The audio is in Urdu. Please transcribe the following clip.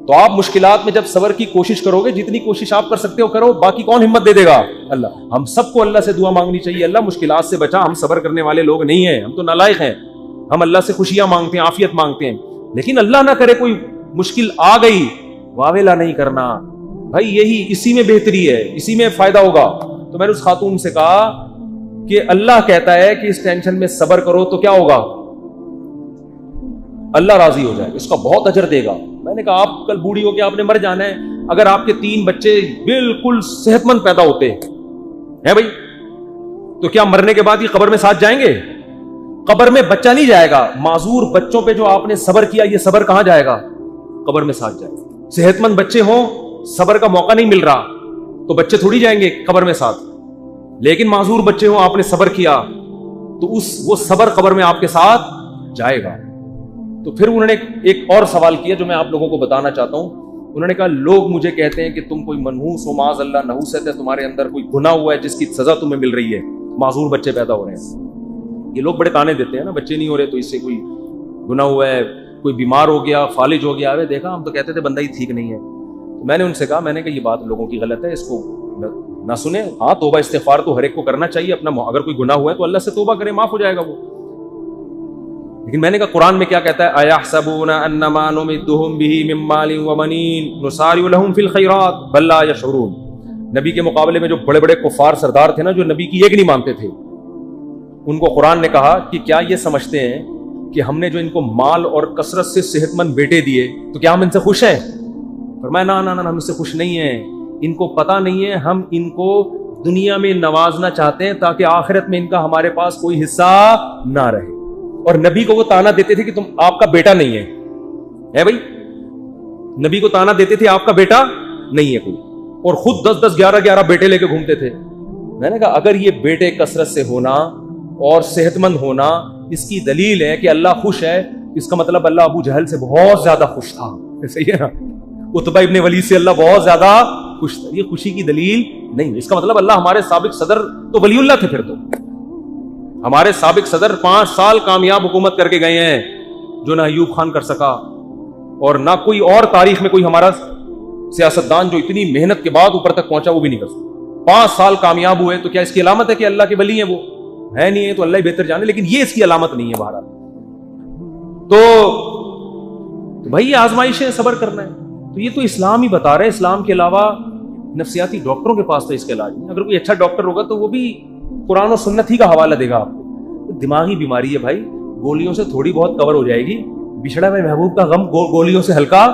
تو آپ مشکلات میں جب صبر کی کوشش کرو گے، جتنی کوشش آپ کر سکتے ہو کرو، باقی کون ہمت دے دے گا؟ اللہ. ہم سب کو اللہ سے دعا مانگنی چاہیے، اللہ مشکلات سے بچا. ہم صبر کرنے والے لوگ نہیں ہیں، ہم تو نالائق ہیں. ہم اللہ سے خوشیاں مانگتے ہیں، عافیت مانگتے ہیں، لیکن اللہ نہ کرے کوئی مشکل آ گئی، واویلا نہیں کرنا بھائی. یہی اسی میں بہتری ہے، اسی میں فائدہ ہوگا. تو میں نے اس خاتون سے کہا کہ اللہ کہتا ہے کہ اس ٹینشن میں صبر کرو تو کیا ہوگا؟ اللہ راضی ہو جائے، اس کا بہت اجر دے گا. میں نے کہا آپ کل بوڑھی ہو کے آپ نے مر جانا ہے، اگر آپ کے 3 بچے بالکل صحت مند پیدا ہوتے ہیں بھائی، تو کیا مرنے کے بعد یہ قبر میں ساتھ جائیں گے؟ قبر میں بچہ نہیں جائے گا. معذور بچوں پہ جو آپ نے صبر کیا، یہ صبر کہاں جائے گا؟ قبر میں ساتھ جائے گا. صحت مند بچے ہوں، صبر کا موقع نہیں مل رہا، تو بچے تھوڑی جائیں گے قبر میں ساتھ. لیکن معذور بچے ہوں، آپ نے صبر کیا، تو وہ صبر قبر میں آپ کے ساتھ جائے گا. تو پھر انہوں نے ایک اور سوال کیا جو میں آپ لوگوں کو بتانا چاہتا ہوں. انہوں نے کہا لوگ مجھے کہتے ہیں کہ تم کوئی منحوس ہو، معاذ اللہ نحوست ہے تمہارے اندر، کوئی گناہ ہوا ہے جس کی سزا تمہیں مل رہی ہے، معذور بچے پیدا ہو رہے ہیں. یہ لوگ بڑے تانے دیتے ہیں نا، بچے نہیں ہو رہے تو اس سے کوئی گناہ ہوا ہے، کوئی بیمار ہو گیا، فالج ہو گیا. دیکھا ہم تو کہتے تھے بندہ ہی ٹھیک نہیں ہے. تو میں نے ان سے کہا، میں نے کہا یہ بات لوگوں کی غلط ہے، اس کو نہ سنیں. ہاں توبہ استغفار تو ہر ایک کو کرنا چاہیے اپنا، اگر کوئی گناہ ہوا ہے تو اللہ سے توبہ کرے، معاف ہو جائے گا وہ. لیکن میں نے کہا قرآن میں کیا کہتا ہے؟ اَيَحْسَبُونَ أَنَّمَا نُمِدُّهُم بِهِ مِن مَّالٍ وَبَنِينَ نُسَارِعُ لَهُمْ فِي الْخَيْرَاتِ بَل لَّا يَشْعُرُونَ. نبی کے مقابلے میں جو بڑے بڑے کفار سردار تھے نا، جو نبی کی ایک نہیں مانتے تھے، ان کو قرآن نے کہا کہ کیا یہ سمجھتے ہیں کہ ہم نے جو ان کو مال اور کثرت سے صحت مند بیٹے دیے تو کیا ہم ان سے خوش ہیں؟ فرمایا نہ نہ نہ، ہم اس سے خوش نہیں ہیں. ان کو پتہ نہیں ہے ہم ان کو دنیا میں نوازنا چاہتے ہیں تاکہ آخرت میں ان کا ہمارے پاس کوئی حصہ نہ رہے. اور نبی کو وہ تانا دیتے تھے کہ تم آپ کا بیٹا نہیں ہے بھائی. نبی کو تانا دیتے تھے آپ کا بیٹا نہیں ہے کوئی، اور خود 10 11 بیٹے لے کے گھومتے تھے. میں نے کہا اگر یہ بیٹے کثرت سے ہونا اور صحت مند ہونا اس کی دلیل ہے کہ اللہ خوش ہے، اس کا مطلب اللہ ابو جہل سے بہت زیادہ خوش تھا. صحیح ہے نا؟ عتبہ ابن ولید سے اللہ بہت زیادہ خوش تھا. یہ خوشی کی دلیل نہیں. اس کا مطلب اللہ ہمارے سابق صدر تو ولی اللہ تھے. پھر تو ہمارے سابق صدر 5 سال کامیاب حکومت کر کے گئے ہیں، جو نہ ایوب خان کر سکا، اور نہ کوئی اور تاریخ میں کوئی ہمارا سیاستدان جو اتنی محنت کے بعد اوپر تک پہنچا وہ بھی نہیں کر سکتا. 5 سال کامیاب ہوئے تو کیا اس کی علامت ہے کہ اللہ کے ولی ہیں؟ وہ ہے نہیں ہے تو اللہ ہی بہتر جانے، لیکن یہ اس کی علامت نہیں ہے. بہرحال تو بھائی یہ آزمائشیں صبر کرنا ہے. تو یہ تو اسلام ہی بتا رہے ہیں. اسلام کے علاوہ نفسیاتی ڈاکٹروں کے پاس تو اس کا علاج نہیں. اگر کوئی اچھا ڈاکٹر ہوگا تو وہ بھی قرآن و سنت ہی کا حوالہ دے گا آپ کو. دماغی بیماری ہے بھائی، گولیوں سے تھوڑی بہت کور ہو جائے گی. بچھڑا ہوئے محبوب کا غم گولیوں سے ہلکا